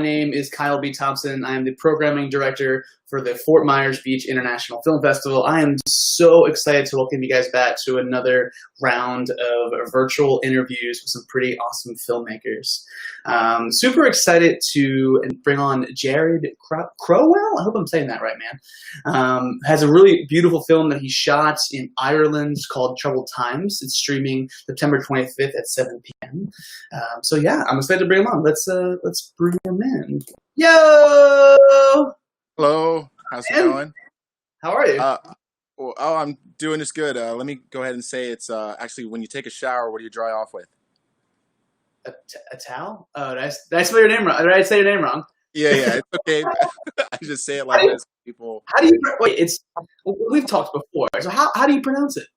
name is Kyle B. Thompson. I am the programming director for the Fort Myers Beach International Film Festival. I am so excited to welcome you guys back to another round of virtual interviews with some pretty awesome filmmakers. Super excited to bring on Jared Crowelle. I hope I'm saying that right, man. Has a really beautiful film that he shot in Ireland called Troubled Times. It's streaming September 25th at 7 p.m. So yeah, I'm excited to bring him on. Let's bring him in. Yo! Hello, how's it going? How are you? I'm doing this good. Let me go ahead and say it's actually when you take a shower, what do you dry off with? A towel? Oh, did I spell your name wrong? Did I say your name wrong? Yeah, it's okay. I just say it like this. People. How do you wait? We've talked before. So how do you pronounce it?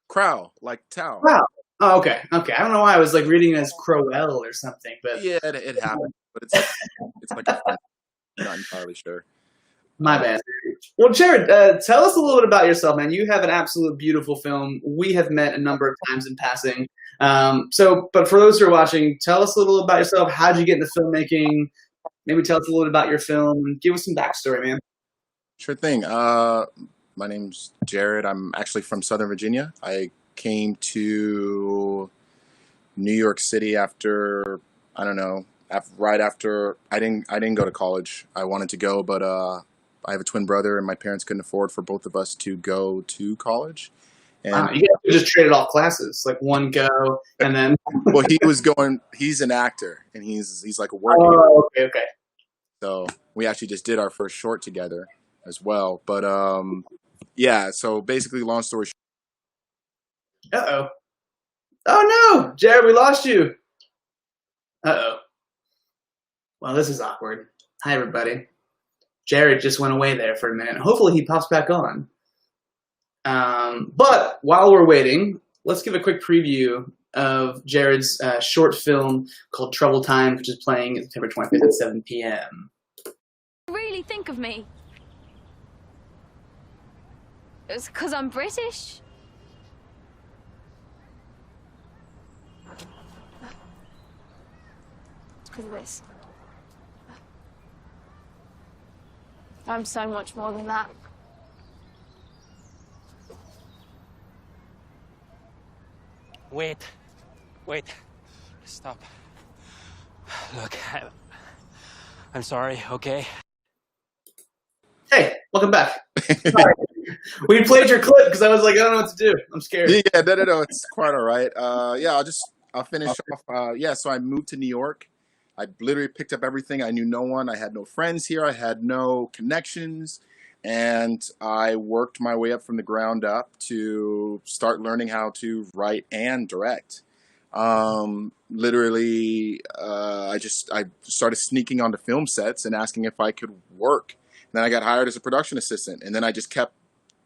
Crowell, like towel. Crowell. Oh, okay. I don't know why I was like reading it as Crowell or something, but yeah, it happened. But it's like I'm not entirely sure. My bad. Well, Jared, tell us a little bit about yourself, man. You have an absolute beautiful film. We have met a number of times in passing. But for those who are watching, tell us a little about yourself. How did you get into filmmaking? Maybe tell us a little bit about your film. Give us some backstory, man. Sure thing. My name's Jared. I'm actually from Southern Virginia. I came to New York City after, I don't know, right after I didn't go to college. I wanted to go, but I have a twin brother, and my parents couldn't afford for both of us to go to college. And wow, you guys just traded off classes, like one go, and then. Well, he's an actor, and he's like a working. Oh, okay. So we actually just did our first short together as well. But yeah. So basically, long story short. Oh no, Jared, we lost you. Well, this is awkward. Hi, everybody. Jared just went away there for a minute. Hopefully he pops back on. But while we're waiting, let's give a quick preview of Jared's short film called Troubled Times, which is playing September 25th at 7 p.m. Really think of me? It's because I'm British. It's because of this. I'm so much more than that. Wait, stop. Look, I'm sorry, okay? Hey, welcome back. Sorry. We played your clip because I was like, I don't know what to do. I'm scared. Yeah, no, it's quite all right. Yeah, I'll finish off. Yeah, so I moved to New York. I literally picked up everything. I knew no one. I had no friends here. I had no connections. And I worked my way up from the ground up to start learning how to write and direct. Literally, I started sneaking onto film sets and asking if I could work. And then I got hired as a production assistant. And then I just kept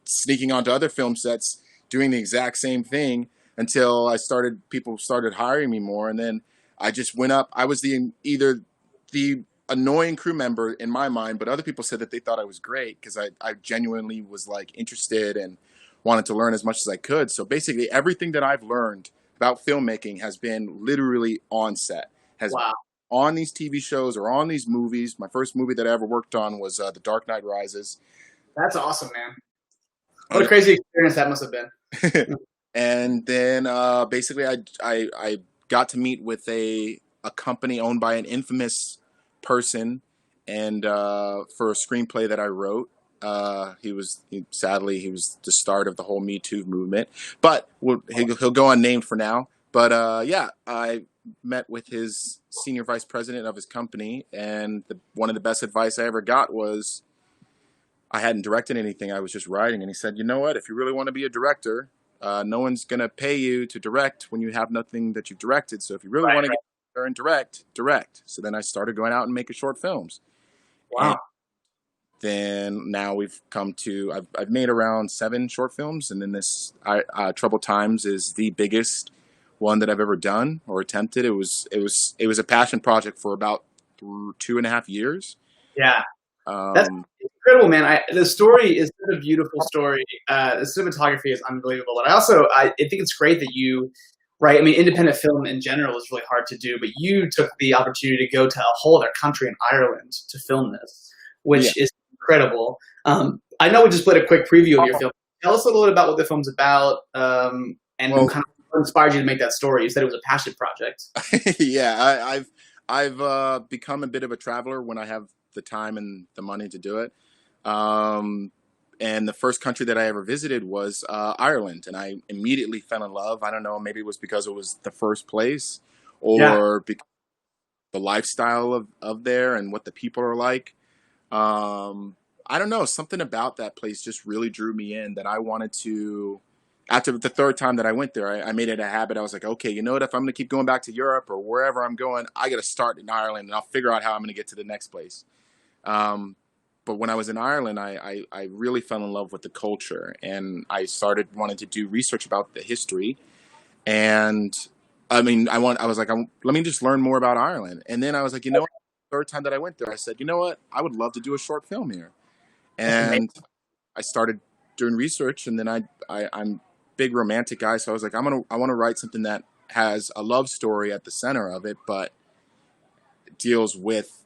sneaking onto other film sets, doing the exact same thing until people started hiring me more. And then I just went up. I was either the annoying crew member in my mind, but other people said that they thought I was great because I genuinely was like interested and wanted to learn as much as I could. So basically everything that I've learned about filmmaking has been literally on set, wow. On these TV shows or on these movies. My first movie that I ever worked on was The Dark Knight Rises. That's awesome, man. What a crazy experience that must have been. And then basically I got to meet with a company owned by an infamous person, and for a screenplay that I wrote. Sadly he was the start of the whole Me Too movement, but he'll go unnamed for now. But yeah, I met with his senior vice president of his company, and one of the best advice I ever got was I hadn't directed anything. I was just writing, and he said, you know what, if you really want to be a director, no one's going to pay you to direct when you have nothing that you've directed. So if you really want to get there and direct. So then I started going out and making short films. Wow. And then now we've come to, I've made around 7 short films. And then this Troubled Times is the biggest one that I've ever done or attempted. It was a passion project for about 2.5 years. Yeah. That's incredible, man. The story is such a beautiful story. The cinematography is unbelievable. And I think it's great that you right? I mean, independent film in general is really hard to do, but you took the opportunity to go to a whole other country in Ireland to film this, which is incredible. I know we just played a quick preview of your film. Tell us a little bit about what the film's about, and Well, kind of what inspired you to make that story. You said it was a passion project. yeah, I've become a bit of a traveler when I have the time and the money to do it. And the first country that I ever visited was Ireland, and I immediately fell in love. I don't know, maybe it was because it was the first place, or because the lifestyle of there and what the people are like. I don't know, something about that place just really drew me in, that I wanted to. After the third time that I went there, I made it a habit. I was like, okay, you know what? If I'm going to keep going back to Europe or wherever I'm going, I got to start in Ireland, and I'll figure out how I'm going to get to the next place. But when I was in Ireland, I really fell in love with the culture, and I started wanting to do research about the history. And I mean, I was like, let me just learn more about Ireland. And then I was like, you know what? The third time that I went there, I said, you know what? I would love to do a short film here. And I started doing research, and then I'm a big romantic guy, so I was like, I want to write something that has a love story at the center of it, but deals with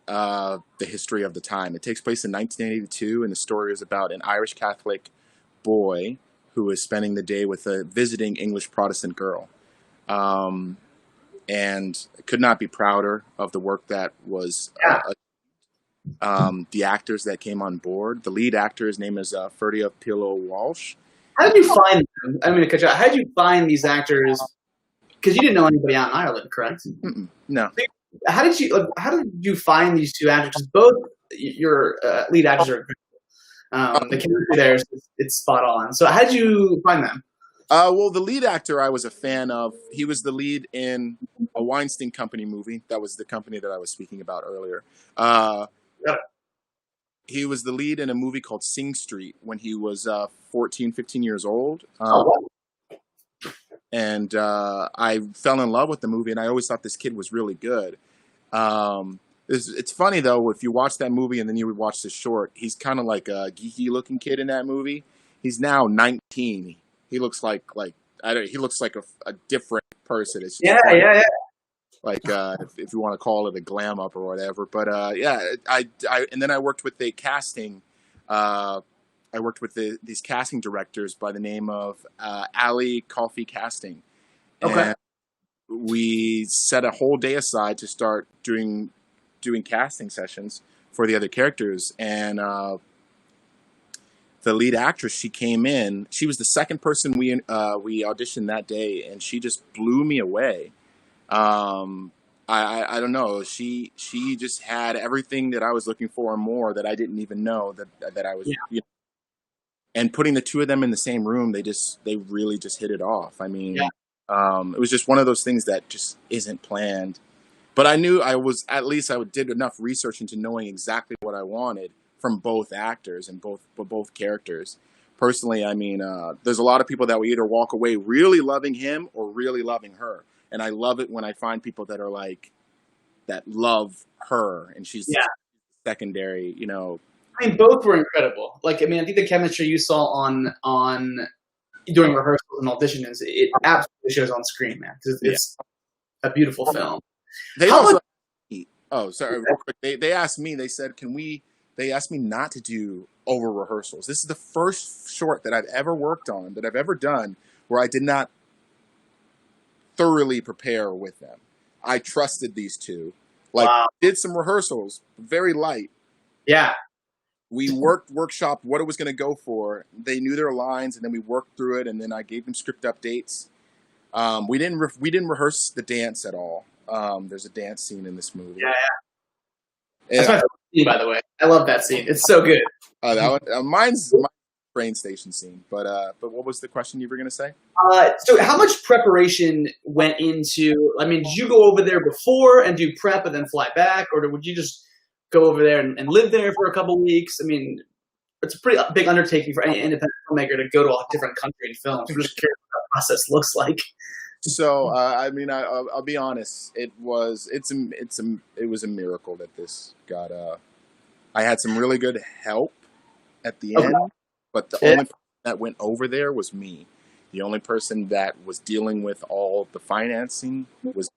the history of the time. It takes place in 1982, and the story is about an Irish Catholic boy who is spending the day with a visiting English Protestant girl. And I could not be prouder of the work that was the actors that came on board. The lead actor, his name is Ferdia Pilo Walsh. How did you find them? I mean, how did you find these actors? Because you didn't know anybody out in Ireland, correct? No. How did you find these two actors? Because both your lead actors are incredible. The chemistry there it's spot on. So how did you find them? Well, the lead actor I was a fan of. He was the lead in a Weinstein Company movie. That was the company that I was speaking about earlier. He was the lead in a movie called Sing Street when he was 14, 15 years old. And I fell in love with the movie, and I always thought this kid was really good. It's funny, though, if you watch that movie and then you would watch the short, he's kind of like a geeky-looking kid in that movie. He's now 19. He looks like he looks like a different person. It's just funny. Like if you want to call it a glam up or whatever. But and then I worked with a casting. I worked with these casting directors by the name of Ali Coffee Casting. Okay. And we set a whole day aside to start doing casting sessions for the other characters. And the lead actress, she came in. She was the second person we auditioned that day, and she just blew me away. I don't know. She just had everything that I was looking for and more that I didn't even know that I was. You know, and putting the two of them in the same room, they really just hit it off. I mean, it was just one of those things that just isn't planned. But I knew I did enough research into knowing exactly what I wanted from both actors and both characters. Personally, I mean, there's a lot of people that will either walk away really loving him or really loving her. And I love it when I find people that are like, that love her and she's secondary, you know. I mean, both were incredible. Like, I mean, I think the chemistry you saw on during rehearsals and auditions, it absolutely shows on screen, man. Because it's a beautiful film. They also, sorry, real quick. They asked me. They said, they asked me not to do over rehearsals. This is the first short that I've ever worked on, that I've ever done, where I did not thoroughly prepare with them. I trusted these two. Like, did some rehearsals, very light. Yeah. We workshopped what it was going to go for. They knew their lines, and then we worked through it, and then I gave them script updates. We didn't rehearse the dance at all. There's a dance scene in this movie. That's my favorite scene, by the way. I love that scene. It's so good. Mine's my train station scene. But what was the question you were going to say? So how much preparation went into? I mean, did you go over there before and do prep and then fly back, or would you just go over there and live there for a couple weeks? I mean, it's a pretty big undertaking for any independent filmmaker to go to a different country and film. I'm just curious what that process looks like. So I mean, I'll be honest. It was a miracle that this got. I had some really good help at the end, but the only person that went over there was me. The only person that was dealing with all the financing was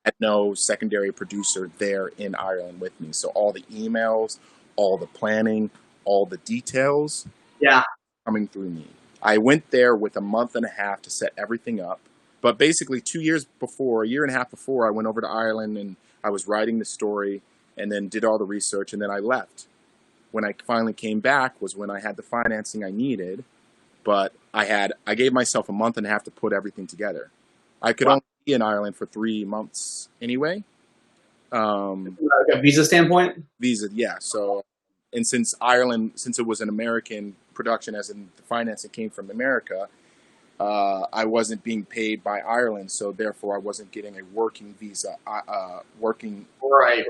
had no secondary producer there in Ireland with me. So all the emails, all the planning, all the details, Yeah. coming through me. I went there with a month and a half to set everything up. But basically a year and a half before, I went over to Ireland and I was writing the story and then did all the research and then I left. When I finally came back was when I had the financing I needed, but I gave myself a month and a half to put everything together. I could only be in Ireland for 3 months anyway. Like a visa standpoint? Visa, yeah. So, and since it was an American production, as in the financing came from America, I wasn't being paid by Ireland, so therefore I wasn't getting a working visa. Right.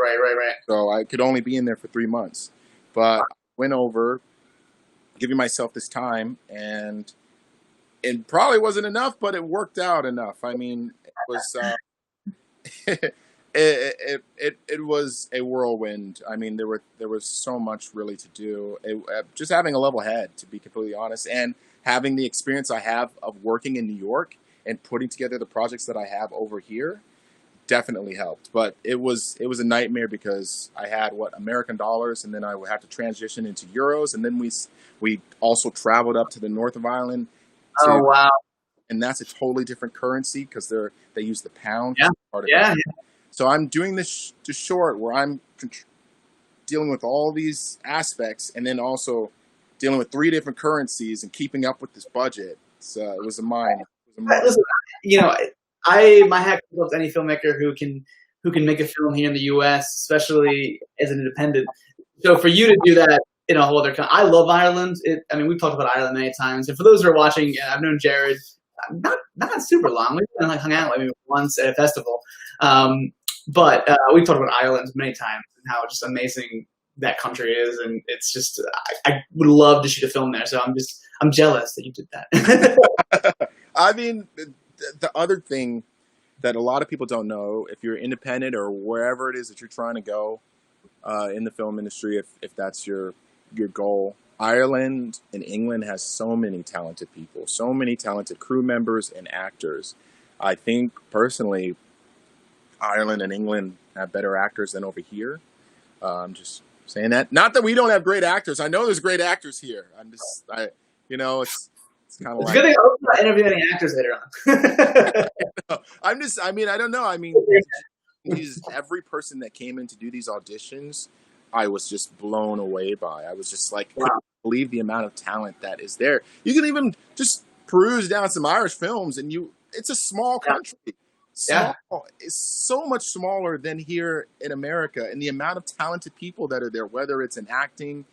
So I could only be in there for 3 months. But I went over, giving myself this time, and it probably wasn't enough, but it worked out enough. I mean, it was it was a whirlwind. I mean, there was so much really to do. Just having a level head, to be completely honest, and having the experience I have of working in New York and putting together the projects that I have over here definitely helped. But it was a nightmare because I had American dollars, and then I would have to transition into euros, and then we also traveled up to the north of Ireland. Oh wow! And that's a totally different currency because they use the pound. Yeah. So I'm doing this short where I'm dealing with all these aspects, and then also dealing with 3 different currencies and keeping up with this budget. So it was a mind. Listen, my hat goes to any filmmaker who can make a film here in the U.S., especially as an independent. So for you to do that in a whole other country, I love Ireland. We've talked about Ireland many times. And for those who are watching, I've known Jared not super long. We've hung out maybe once at a festival, but we've talked about Ireland many times and how just amazing that country is, and it's just I would love to shoot a film there. So I'm jealous that you did that. I mean, the other thing that a lot of people don't know, if you're independent or wherever it is that you're trying to go in the film industry, if that's your goal, Ireland and England has so many talented people, so many talented crew members and actors. I think personally, Ireland and England have better actors than over here. I'm just saying that. Not that we don't have great actors. I know there's great actors here. It's kind of like. It's good thing I'm not interviewing any actors later on. I don't know. Every person that came in to do these auditions, I was just blown away by. I was just like, wow. I can't believe the amount of talent that is there. You can even just peruse down some Irish films, and it's a small country. It's so much smaller than here in America, and the amount of talented people that are there, whether it's in acting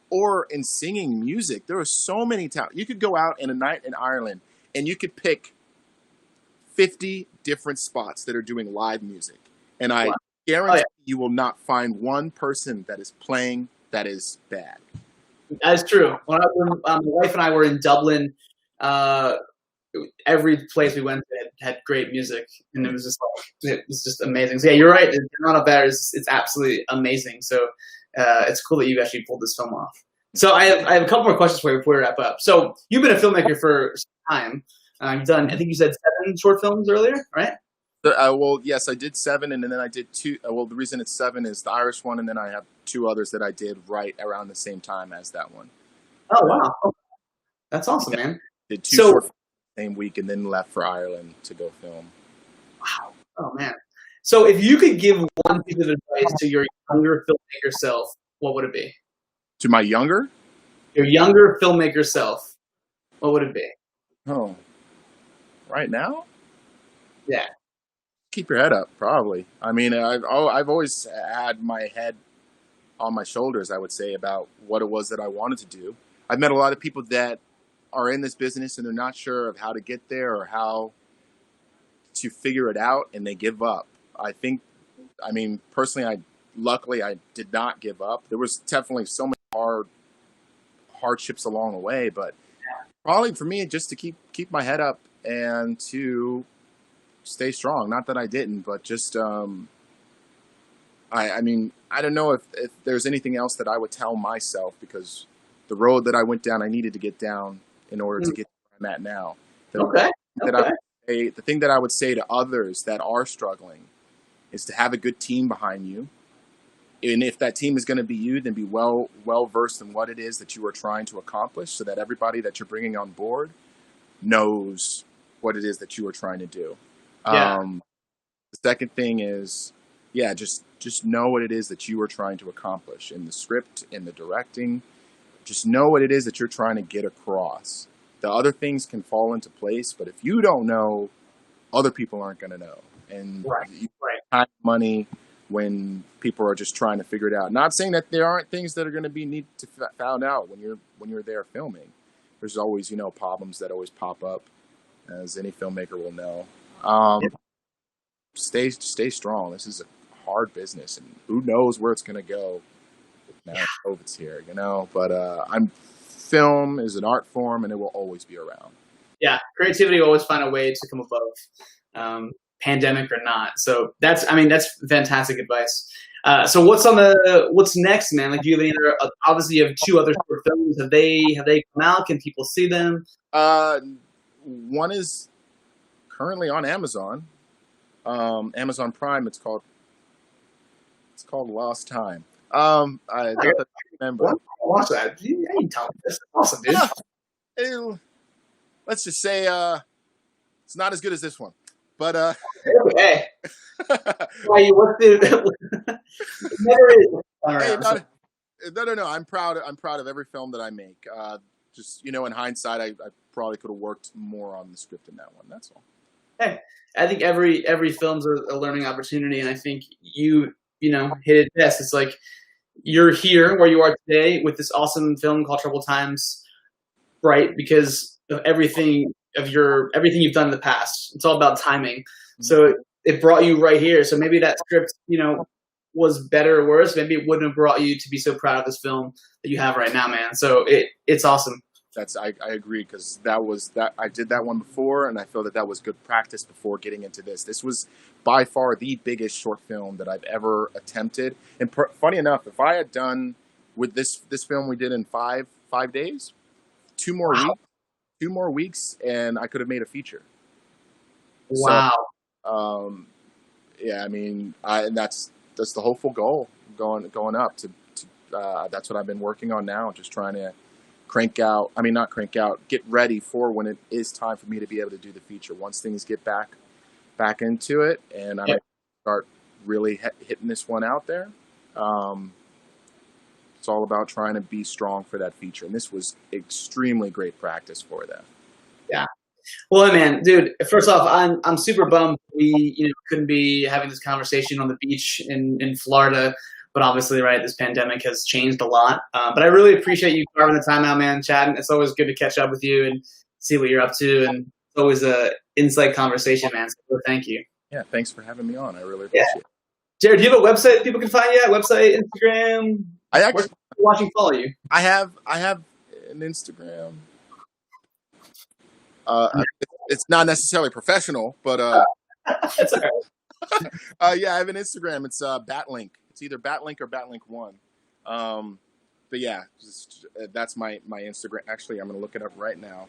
or in singing music, there are so many talent. You could go out in a night in Ireland and you could pick 50 different spots that are doing live music, and I guarantee you will not find one person that is playing that is bad. That's true. When my wife and I were in Dublin, every place we went to had great music, and it was just amazing. So yeah, you're right. The amount of that it's absolutely amazing. So it's cool that you actually pulled this film off. So I have a couple more questions for you before we wrap up. So you've been a filmmaker for some time. You've done, I think you said 7 short films earlier, right? Well, yes, I did 7, and then I did 2. Well, the reason it's 7 is the Irish one, and then I have 2 others that I did right around the same time as that one. Oh wow, that's awesome, man. Did 2 short films the same week, and then left for Ireland to go film. Wow. Oh man. So if you could give one piece of advice to your younger filmmaker self, what would it be? To my younger? Your younger filmmaker self, what would it be? Oh, right now? Yeah. Keep your head up, probably. I mean, I've always had my head on my shoulders, I would say, about what it was that I wanted to do. I've met a lot of people that are in this business and they're not sure of how to get there or how to figure it out, and they give up. Personally, luckily I did not give up. There was definitely so many hardships along the way, but probably for me, just to keep my head up and to stay strong. Not that I didn't, but just I don't know if there's anything else that I would tell myself, because the road that I went down, I needed to get down in order to get where I'm at now. The, Okay. that I would say, the thing that I would say to others that are struggling is to have a good team behind you. And if that team is going to be you, then be well versed in what it is that you are trying to accomplish, so that everybody that you're bringing on board knows what it is that you are trying to do. Yeah. The second thing is, just know what it is that you are trying to accomplish in the script, in the directing. Just know what it is that you're trying to get across. The other things can fall into place, but if you don't know, other people aren't going to know. And you have money when people are just trying to figure it out. Not saying that there aren't things that are going to be need to found out when you're there filming. There's always, problems that always pop up, as any filmmaker will know. Stay strong. This is a hard business, and who knows where it's going to go now COVID's here, But film is an art form, and it will always be around. Yeah, creativity will always find a way to come above, pandemic or not. So that's fantastic advice. So what's next, man? Like, do you have any other? Obviously, you have 2 other short films. Have they come out? Can people see them? One is currently on Amazon, Amazon Prime. It's called Lost Time. I don't remember. Watch that. You tell me this. Awesome, dude. Let's just say it's not as good as this one, but okay. What's the? Never is. No. I'm proud of every film that I make. Just in hindsight, I probably could have worked more on the script in that one. That's all. Hey, I think every film's a learning opportunity, and I think you hit it best. It's like you're here where you are today with this awesome film called Troubled Times, right? Because of everything you've done in the past. It's all about timing. Mm-hmm. So it brought you right here. So maybe that script, was better or worse. Maybe it wouldn't have brought you to be so proud of this film that you have right now, man. So it's awesome. I agree, because I did that one before, and I feel that was good practice before getting into this. This was by far the biggest short film that I've ever attempted. And funny enough, if I had done with this film we did in five days, 2 more weeks, and I could have made a feature. Wow. So, and that's the hopeful goal going up to that's what I've been working on now, just trying to get ready for when it is time for me to be able to do the feature. Once things get back into it, and I start really hitting this one out there. It's all about trying to be strong for that feature, and this was extremely great practice for that. Yeah. Well, man, dude, first off, I'm super bummed we couldn't be having this conversation on the beach in Florida. But obviously, right, this pandemic has changed a lot. But I really appreciate you carving the time out, man, chatting. It's always good to catch up with you and see what you're up to. And it's always an insight conversation, man. So thank you. Yeah, thanks for having me on. I really appreciate it. Jared, do you have a website people can find you at? Website, Instagram? Where can people watching follow you? I have an Instagram. It's not necessarily professional, but that's all right. I have an Instagram. It's Batlink. It's either Batlink or Batlink1. But yeah, that's my Instagram. Actually, I'm going to look it up right now.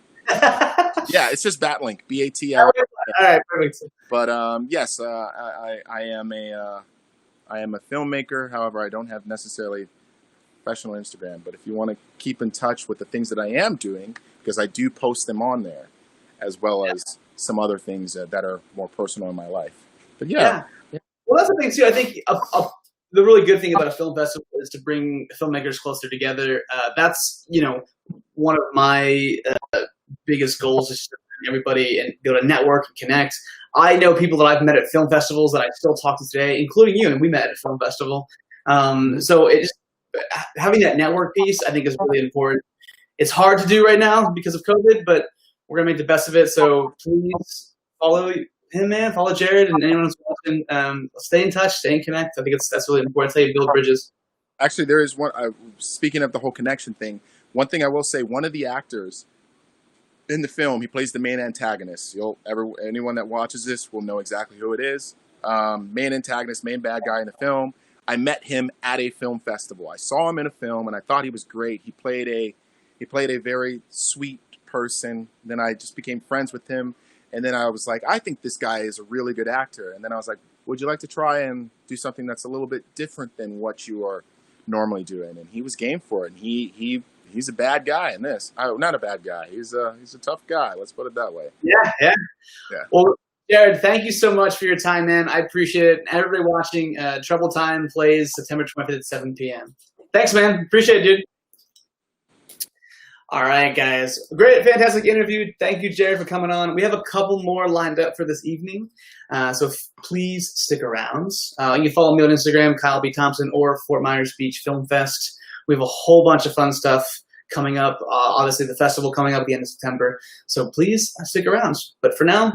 Yeah, it's just Batlink. BATL. All right, perfect. But yes, I am a filmmaker. However, I don't have necessarily professional Instagram. But if you want to keep in touch with the things that I am doing, because I do post them on there, as well as some other things that are more personal in my life. But yeah. Well, that's the thing too. I think the really good thing about a film festival is to bring filmmakers closer together. That's one of my biggest goals is to bring everybody and be able to network and connect. I know people that I've met at film festivals that I still talk to today, including you, and we met at a film festival. So having that network piece, I think, is really important. It's hard to do right now because of COVID, but we're gonna make the best of it. So please follow him, man. Follow Jared and anyone who's watching. Stay in touch, stay in connect. I think that's really important. That's how you build bridges. Actually, there is one. Speaking of the whole connection thing, one thing I will say: one of the actors in the film, he plays the main antagonist. Anyone that watches this will know exactly who it is. Main antagonist, main bad guy in the film. I met him at a film festival. I saw him in a film, and I thought he was great. He played a very sweet person. Then I just became friends with him. And then I was like, I think this guy is a really good actor. And then I was like, would you like to try and do something that's a little bit different than what you are normally doing? And he was game for it. And he's a bad guy in this. Oh, not a bad guy. He's a tough guy. Let's put it that way. Yeah. Well, Jared, thank you so much for your time, man. I appreciate it. Everybody watching, Trouble Time plays September 25th at 7 p.m. Thanks, man. Appreciate it, dude. All right, guys. Great, fantastic interview. Thank you, Jared, for coming on. We have a couple more lined up for this evening, so please stick around. You can follow me on Instagram, Kyle B. Thompson, or Fort Myers Beach Film Fest. We have a whole bunch of fun stuff coming up. Obviously, the festival coming up at the end of September. So please stick around. But for now,